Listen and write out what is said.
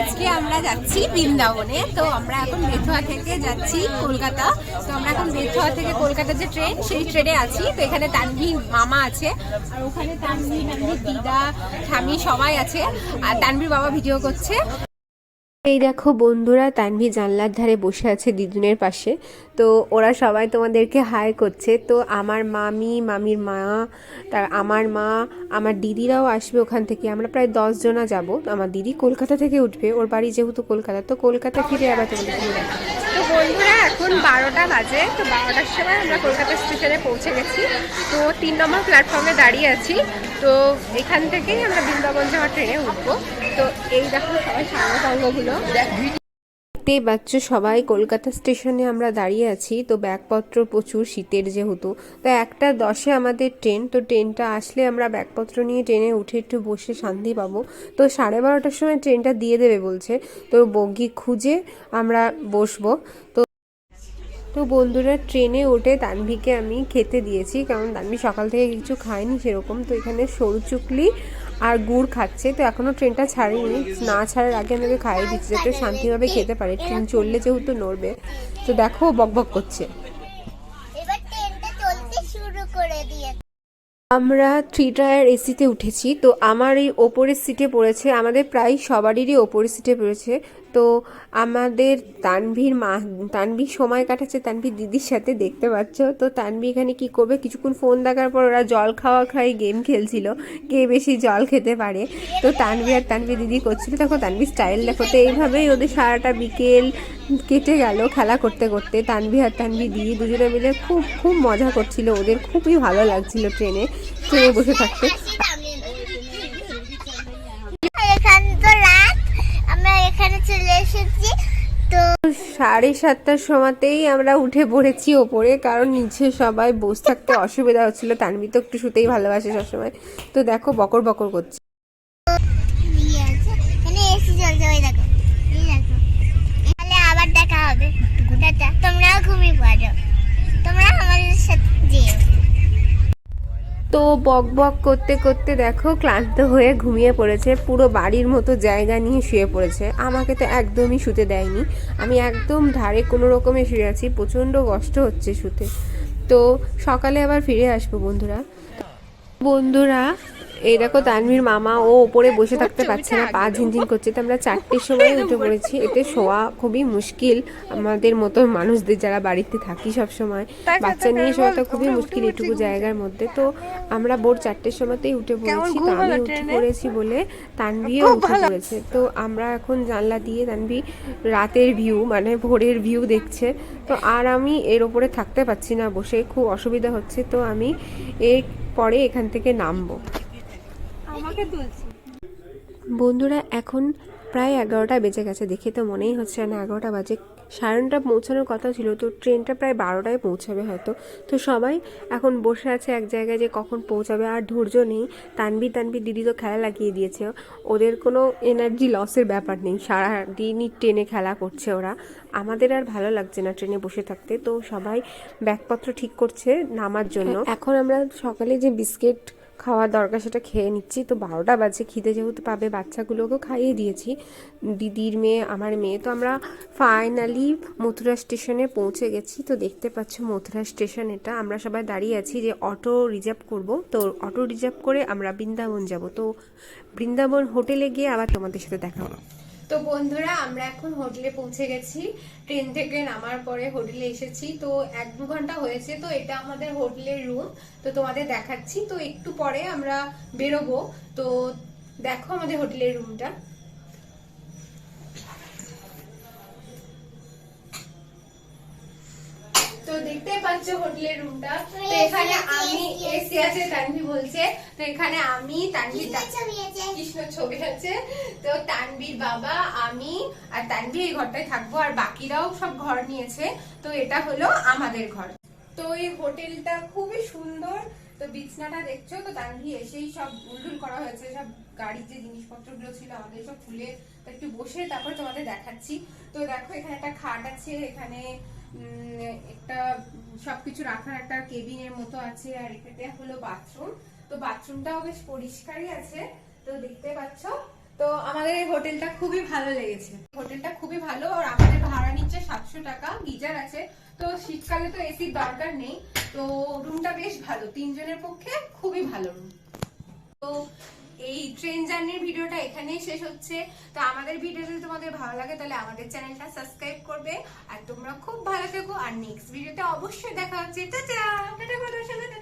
আজকে আমরা যাচ্ছি বৃন্দাবনে। তো আমরা এখন বেথুয়া থেকে যাচ্ছি কলকাতা। তো আমরা এখন বেথুয়া থেকে কলকাতা যে ট্রেন, সেই ট্রেনে আছি। তো এখানে তানভীর মামা আছে, আর ওখানে তানভীর দিদা স্বামী সবাই আছে, আর তানভীর বাবা ভিডিও করছে। এই দেখো বন্ধুরা, তানভি জানলার ধারে বসে আছে দিদুনের পাশে। তো ওরা সবাই তোমাদেরকে হাই করছে। তো আমার মামি, মামির মা, তার আমার মা, আমার দিদিরাও আসবে ওখান থেকে। আমরা প্রায় 10 জনা যাব। আমার দিদি কলকাতা থেকে উঠবে, ওর বাড়ি যেহেতু কলকাতা, তো কলকাতা ফিরে আবার তোমাদের সঙ্গে দেখা। তো বন্ধুরা এখন 12টা বাজে। তো 12টার সময় আমরা কলকাতা স্টেশনে পৌঁছে গেছি। তো 3 নম্বর প্ল্যাটফর্মে দাঁড়িয়ে আছি। তো এখান থেকেই আমরা বৃন্দাবন যাওয়ার ট্রেনে উঠবো। তো এই দেখো সবাই সাঙ্গপাঙ্গগুলো দেখতেই পাচ্ছ। সবাই কলকাতা স্টেশনে আমরা দাঁড়িয়ে আছি। তো ব্যাগপত্র প্রচুর, শীতের যেহেতু। তো 1:10-এ আমাদের ট্রেন। তো ট্রেনটা আসলে আমরা ব্যাগপত্র নিয়ে ট্রেনে উঠে একটু বসে শান্তি পাবো। তো 12:30টার সময় ট্রেনটা দিয়ে দেবে বলছে। তো বগি খুঁজে আমরা বসবো। তো বন্ধুরা, ট্রেনে উঠে তানভিকে আমি খেতে দিয়েছি, কারণ তানভি সকাল থেকে কিছু খায়নি সেরকম। তো এখানে সরু চুকলি আর গুড় খাচ্ছে। তো এখনও ট্রেনটা ছাড়েনি, না ছাড়ার আগে আমাকে খাইয়ে দিচ্ছে যাতে শান্তিভাবে খেতে পারে। ট্রেন চললে যেহেতু নড়বে। তো দেখো বকবক করছে। এবার ট্রেনটা চলতে শুরু করে দিয়েছে। আমরা 3 টায়ার এসিতে উঠেছি। তো আমার এই ওপরের সিটে পড়েছে, আমাদের প্রায় সবারই ওপরের সিটে পড়েছে। তো আমাদের তানভি সময় কাটাচ্ছে তানভির দিদির সাথে, দেখতে পাচ্ছ। তো তানভি এখানে কি করবে, কিছুক্ষণ ফোন দেখার পর ওরা জল খাওয়াই গেম খেলছিল, কে বেশি জল খেতে পারে। তো তানভি আর তানভি দিদি করছিল। দেখো তানভি স্টাইল দেখো। তো এইভাবেই ওদের সারাটা বিকেল কেটে গেল খেলা করতে করতে। তানভি আর তানভি দিদি দুজনে মিলে খুব খুব মজা করছিল। ওদের খুবই ভালো লাগছিল ট্রেনে বসে থাকতে। এখানে তো রাত, আমরা এখানে চলে এসেছি। তো 7:30টার সময়তেই আমরা উঠে পড়েছি ওপরে, কারণ নিচে সবাই বসে থাকতে অসুবিধা হচ্ছিল। তানভি তো একটু শুতেই ভালোবাসে সবসময়। তো দেখো বকর বকর করছে। এখানে এসি চলছে, ওই দেখো, এই দেখো। তাহলে আবার দেখা হবে। টাটা, তোমরাও ঘুমিয়ে পড়ো, তোমরা আমাদের সাথে যেও। তো বক বক করতে করতে দেখো ক্লান্ত হয়ে ঘুমিয়ে পড়েছে। পুরো বাড়ির মতো জায়গা নিয়ে শুয়ে পড়েছে। আমাকে তো একদমই শুতে দেয়নি, আমি একদম ধারে কোনো রকমে শুয়ে আছি। প্রচণ্ড কষ্ট হচ্ছে শুতে। তো সকালে আবার ফিরে আসবো বন্ধুরা। এই দেখো তানভীর মামা, ও ওপরে বসে থাকতে পারছে না, পা ঝিনঝিন করছে। তো আমরা 4টের সময় উঠে পড়েছি। এতে শোয়া খুবই মুশকিল আমাদের মতো মানুষদের, যারা বাড়িতে থাকি সব সময়। বাচ্চা নিয়ে শোয়াটা খুবই মুশকিল এটুকু জায়গার মধ্যে। তো আমরা ভোর 4টের সময়তেই উঠে পড়েছি। তো আমি উঠে পড়েছি বলে তানভিও উঠে পড়েছে। তো আমরা এখন জানলা দিয়ে তানভি রাতের ভিউ, মানে ভোরের ভিউ দেখছে। তো আর আমি এর ওপরে থাকতে পারছি না বসে, খুব অসুবিধা হচ্ছে। তো আমি এর পরে এখান থেকে নামবো। বন্ধুরা, এখন প্রায় 11টা বেজে গেছে। দেখে তো মনেই হচ্ছে না 11টা বাজে। 9:30 পৌঁছানোর কথা ছিল। তো ট্রেনটা প্রায় 12টায় পৌঁছাবে হয়তো। তো সবাই এখন বসে আছে এক জায়গায় যে কখন পৌঁছাবে। আর ধৈর্য নেই। তানভি দিদি তো খেলা লাগিয়ে দিয়েছে। ওদের কোনো এনার্জি লসের ব্যাপার নেই, সারাদিনই ট্রেনে খেলা করছে ওরা। আমাদের আর ভালো লাগছে না ট্রেনে বসে থাকতে। তো সবাই ব্যাগপত্র ঠিক করছে নামার জন্য। এখন আমরা সকালে যে বিস্কিট খাওয়ার দরকার সেটা খেয়ে নিচ্ছি। তো 12টা বাজে, খিদে যেহেতু পাবে, বাচ্চাগুলোকেও খাইয়ে দিয়েছি, দিদির মেয়ে, আমার মেয়ে। তো আমরা ফাইনালি মথুরা স্টেশনে পৌঁছে গেছি। তো দেখতে পাচ্ছ মথুরা স্টেশন এটা। আমরা সবাই দাঁড়িয়ে আছি যে অটো রিজার্ভ করব। তো অটো রিজার্ভ করে আমরা বৃন্দাবন যাব। তো বৃন্দাবন হোটেলে গিয়ে আবার তোমাদের সাথে দেখা হলো। তো বন্ধুরা, আমরা এখন হোটেলে পৌঁছে গেছি। ট্রেন থেকে নামার পরে হোটেলে এসেছি। তো 1-2 ঘন্টা হয়েছে। তো এটা আমাদের হোটেলের রুম। তো তোমাদের দেখাচ্ছি। তো একটু পরে আমরা বেরোবো। তো দেখো আমাদের হোটেলের রুমটা। তো দেখতে পাচ্ছ হোটেলের রুমটা। তো এখানে আমি, এসি আছে তানভি বলছে। তো এখানে আমি, তানভি, কৃষ্ণ ছবি আছে। তো তানভির বাবা, আমি আর তানভি এই ঘরটায় থাকবো, আর বাকিরাও সব ঘর নিয়েছে। তো এটা হলো আমাদের ঘর। তো এই হোটেলটা খুবই সুন্দর। তো বিছনাটা দেখছো। তো তানভি এসেই সব উল্টুল করা হয়েছে, সব গাড়ির যে জিনিসপত্রগুলো ছিল আমাদের সব খুলে একটু বসে তারপর তোমাদের দেখাচ্ছি। তো দেখো এখানে একটা খাট আছে, এখানে একটা সবকিছু রাখার একটা কেবিনের মতো আছে, আর এটা হলো বাথরুম। তো বাথরুমটাও বেশ পরিষ্কারই আছে। তো দেখতে পাচ্ছ। তো তো আমাদের এই হোটেলটা খুবই ভালো লেগেছে, হোটেলটা খুবই ভালো। আর আমাদের ভাড়া নিচ্ছে 700 টাকা, গিজার আছে, তো শীতকালে তো এসির দরকার নেই। তো রুমটা বেশ ভালো, 3 জনের পক্ষে খুবই ভালো রুম। তো এই ট্রেন জার্নির ভিডিওটা এখানেই শেষ হচ্ছে। তো আমাদের ভিডিও যদি তোমাদের ভালো লাগে তাহলে আমাদের চ্যানেলটা সাবস্ক্রাইব করবে। আর তোমরা খুব ভালো থেকো, আর নেক্সট ভিডিওতে অবশ্যই দেখা হচ্ছে। Tata, tata.